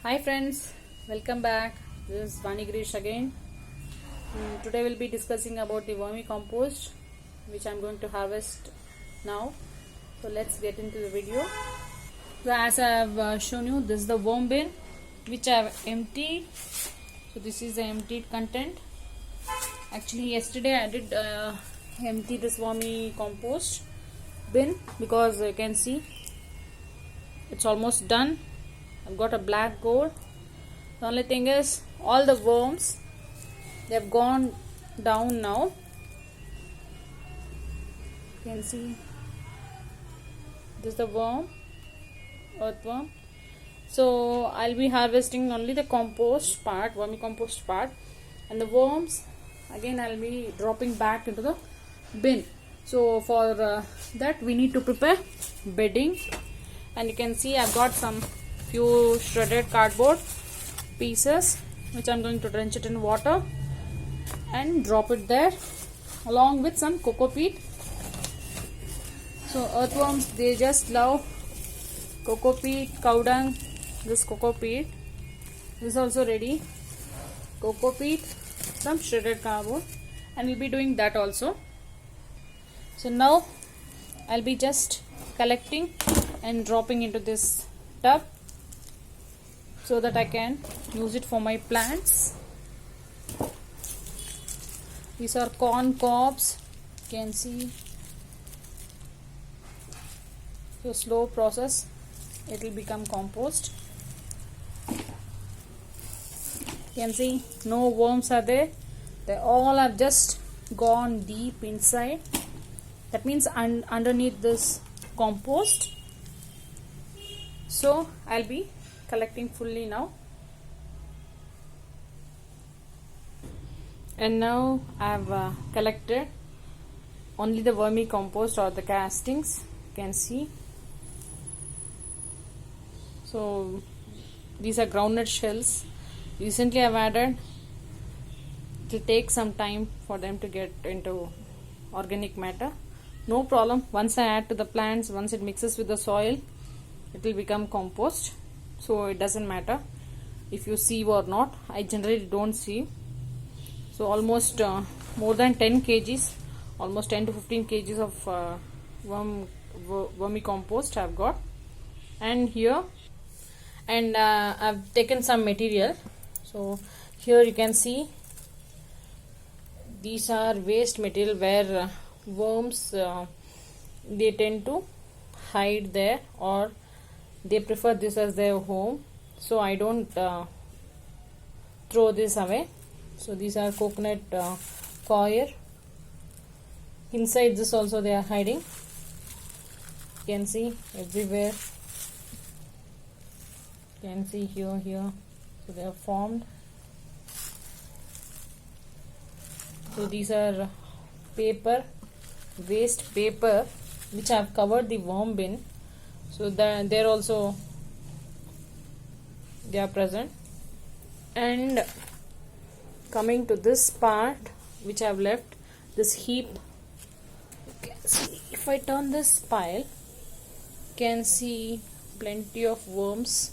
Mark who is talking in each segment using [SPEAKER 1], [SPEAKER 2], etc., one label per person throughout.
[SPEAKER 1] Hi friends, welcome back. This is Vani Girish again. Today we'll be discussing about the vermicompost which I'm going to harvest now. So let's get into the video. So as I have shown you, this is the worm bin which I have emptied. So this is the emptied content. Actually yesterday I did empty this vermicompost bin because you can see it's almost done. I've got a black gold. The only thing is all the worms, they have gone down now. You can see this is the worm, earthworm. So I'll be harvesting only the compost part, vermicompost part, and the worms again I'll be dropping back into the bin. So for that we need to prepare bedding, and you can see I've got some few shredded cardboard pieces which I'm going to drench it in water and drop it there along with some coco peat. So earthworms, they just love coco peat, cow dung. This coco peat, this is also ready. Coco peat, some shredded cardboard, and we'll be doing that also. So now I'll be just collecting and dropping into this tub so that I can use it for my plants. These are corn cobs, you can see. So slow process, it will become compost. You can see no worms are there. They all have just gone deep inside. That means underneath this compost. So I'll be collecting fully now, and now I've collected only the vermicompost or the castings, you can see. So these are groundnut shells. Recently I've added. It will take some time for them to get into organic matter. No problem, once I add to the plants, once it mixes with the soil, it will become compost. So it doesn't matter if you sieve or not. I generally don't sieve. So almost more than 10 kgs, almost 10 to 15 kgs of vermicompost I've got. And here, and I've taken some material. So here you can see these are waste material where worms they tend to hide there, or they prefer this as their home. So I don't throw this away. So these are coconut coir. Inside this also they are hiding. You can see everywhere. You can see here. So they are formed. So these are paper, waste paper, which I have covered the worm bin. So there also they are present. And coming to this part which I have left, this heap, you can see if I turn this pile, you can see plenty of worms.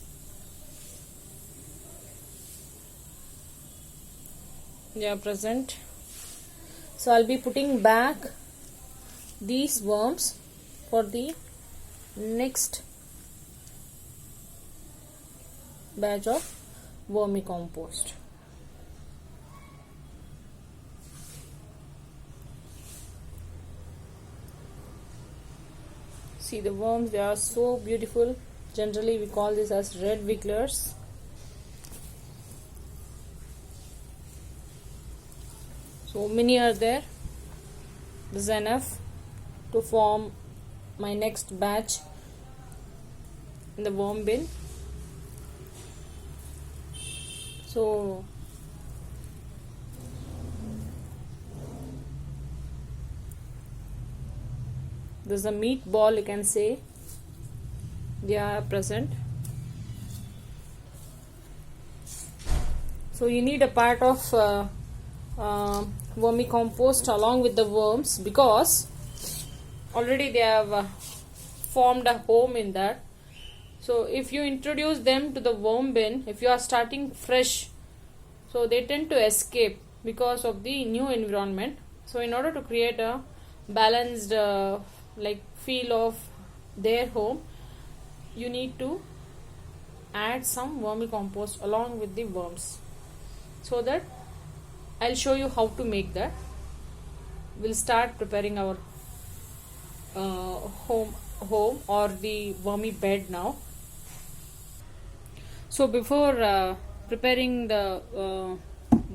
[SPEAKER 1] They are present. So I'll be putting back these worms for the next batch of vermicompost. See the worms, they are so beautiful. Generally we call this as red wigglers. So many are there. This is enough to form my next batch in the worm bin. So there's a meatball, you can say, they are present. So you need a part of vermicompost along with the worms, because already they have formed a home in that. So if you introduce them to the worm bin, if you are starting fresh, so they tend to escape because of the new environment. So in order to create a balanced like feel of their home, you need to add some vermicompost along with the worms, so that I'll show you how to make that. We'll start preparing our home or the wormy bed now. So before preparing the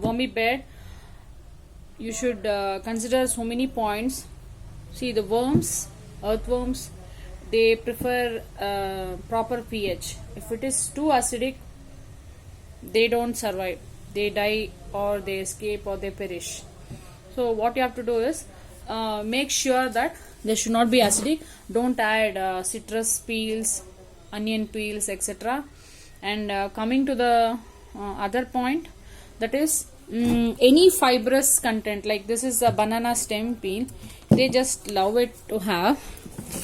[SPEAKER 1] wormy bed, you should consider so many points. See, the worms, earthworms, they prefer proper pH. If it is too acidic, they don't survive. They die, or they escape, or they perish. So what you have to do is make sure that they should not be acidic. Don't add citrus peels, onion peels, etc. And coming to the other point, that is any fibrous content, like this is a banana stem peel, they just love it to have.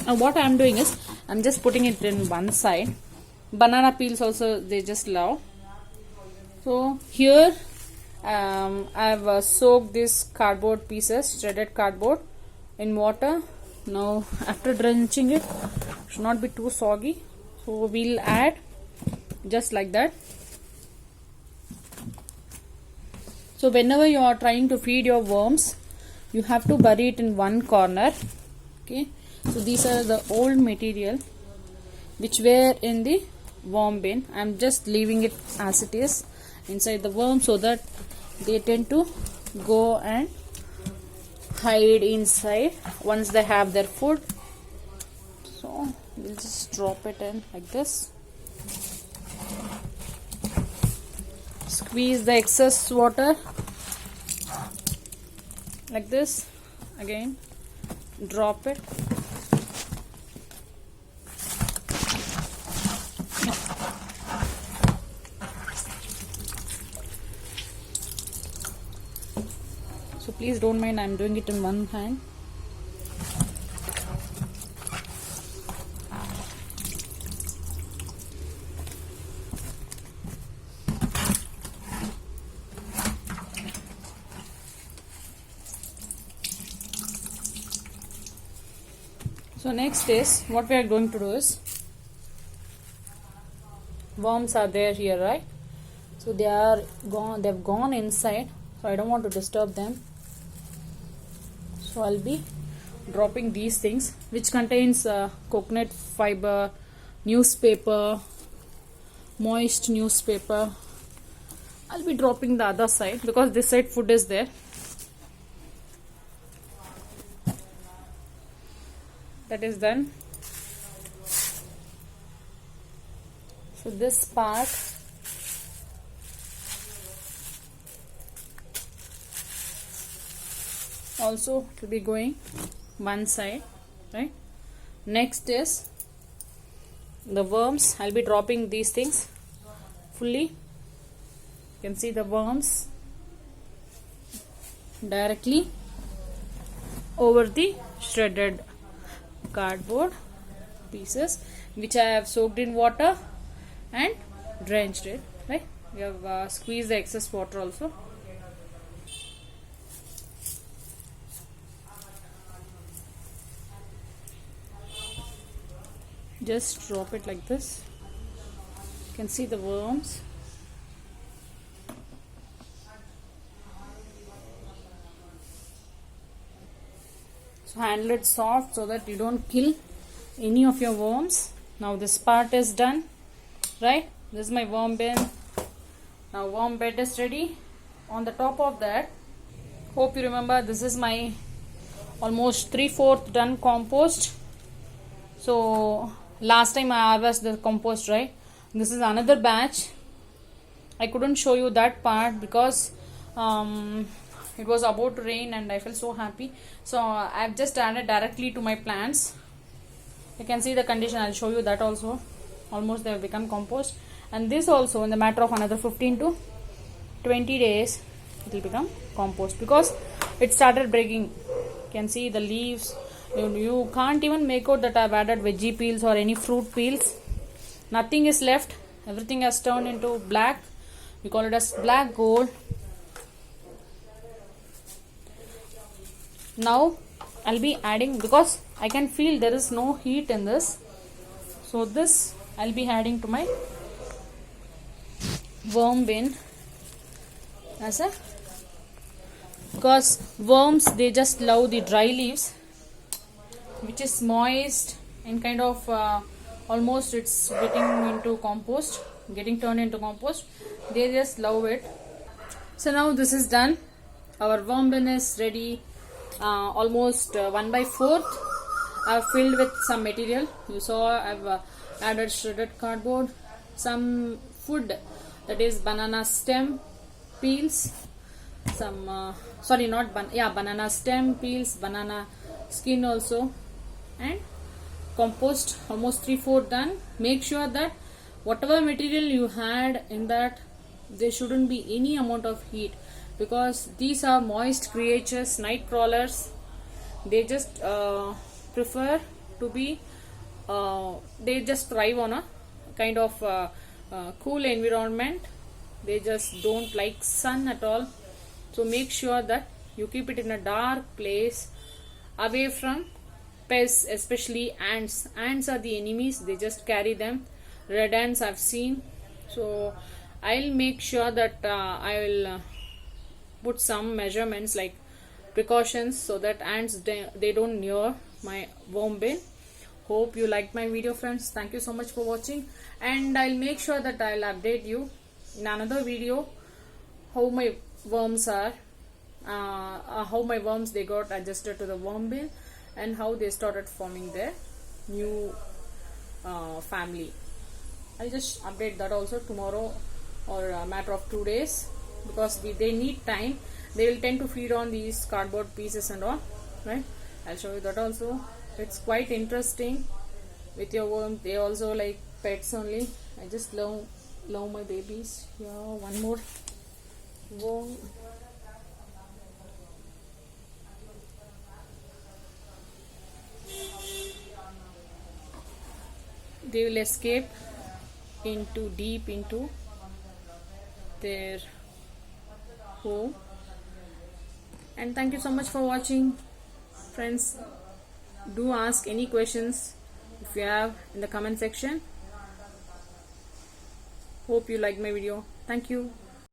[SPEAKER 1] What I am doing is I'm just putting it in one side. Banana peels also they just love. So here I've soaked this cardboard pieces, shredded cardboard, in water. Now after drenching it, should not be too soggy, so we'll add just like that. So whenever you are trying to feed your worms, you have to bury it in one corner. Okay, so these are the old material which were in the worm bin. I'm just leaving it as it is inside the worm, so that they tend to go and hide inside once they have their food. So we'll just drop it in like this. Squeeze the excess water like this. Again, drop it. So please don't mind, I'm doing it in one hand. So next is, what we are going to do is, worms are there here, right? So they are gone, they've gone inside, so I don't want to disturb them. So I'll be dropping these things, which contains coconut fiber, newspaper, moist newspaper. I'll be dropping the other side because this side food is there. That is done. So this part also will be going one side, right? Next is the worms. I'll be dropping these things fully. You can see the worms directly over the shredded cardboard pieces, which I have soaked in water and drenched it, right? We have squeezed the excess water also. Just drop it like this. You can see the worms. So handle it soft so that you don't kill any of your worms. Now this part is done, right? This is my worm bin. Now worm bed is ready. On the top of that, hope you remember, this is my almost 3/4 done compost. So last time I harvested the compost, right? This is another batch. I couldn't show you that part because it was about to rain and I felt so happy. So I've just added directly to my plants. You can see the condition. I'll show you that also. Almost they have become compost. And this also, in the matter of another 15 to 20 days, it will become compost because it started breaking. You can see the leaves. You can't even make out that I've added veggie peels or any fruit peels. nothing is left, everything has turned into black. We call it as black gold. Now I'll be adding, because I can feel there is no heat in this, so this I'll be adding to my worm bin as a, because worms, they just love the dry leaves which is moist and kind of almost it's getting turned into compost. They just love it. So now this is done. Our worm bin is ready. Almost 1/4 I've filled with some material. You saw I've added shredded cardboard, some food, that is banana stem peels, some banana stem peels, banana skin also, and compost almost 3/4 done. Make sure that whatever material you had in that, there shouldn't be any amount of heat, because these are moist creatures, night crawlers. They just prefer to be they just thrive on a kind of cool environment. They just don't like sun at all. So make sure that you keep it in a dark place, away from pests, especially ants. Ants are the enemies. They just carry them. Red ants I've seen. So I'll make sure that I will put some measurements, like precautions, so that ants they don't near my worm bin. Hope you liked my video, friends. Thank you so much for watching, and I'll make sure that I'll update you in another video how my worms are, how my worms they got adjusted to the worm bin, and how they started forming their new family. I'll just update that also tomorrow, or a matter of 2 days, because they need time. They will tend to feed on these cardboard pieces and all, right? I'll show you that also. It's quite interesting with your worm. They also like pets only. I just love my babies. Yeah, one more worm. They will escape deep into their home. And thank you so much for watching, friends. Do ask any questions if you have in the comment section. Hope you like my video. Thank you.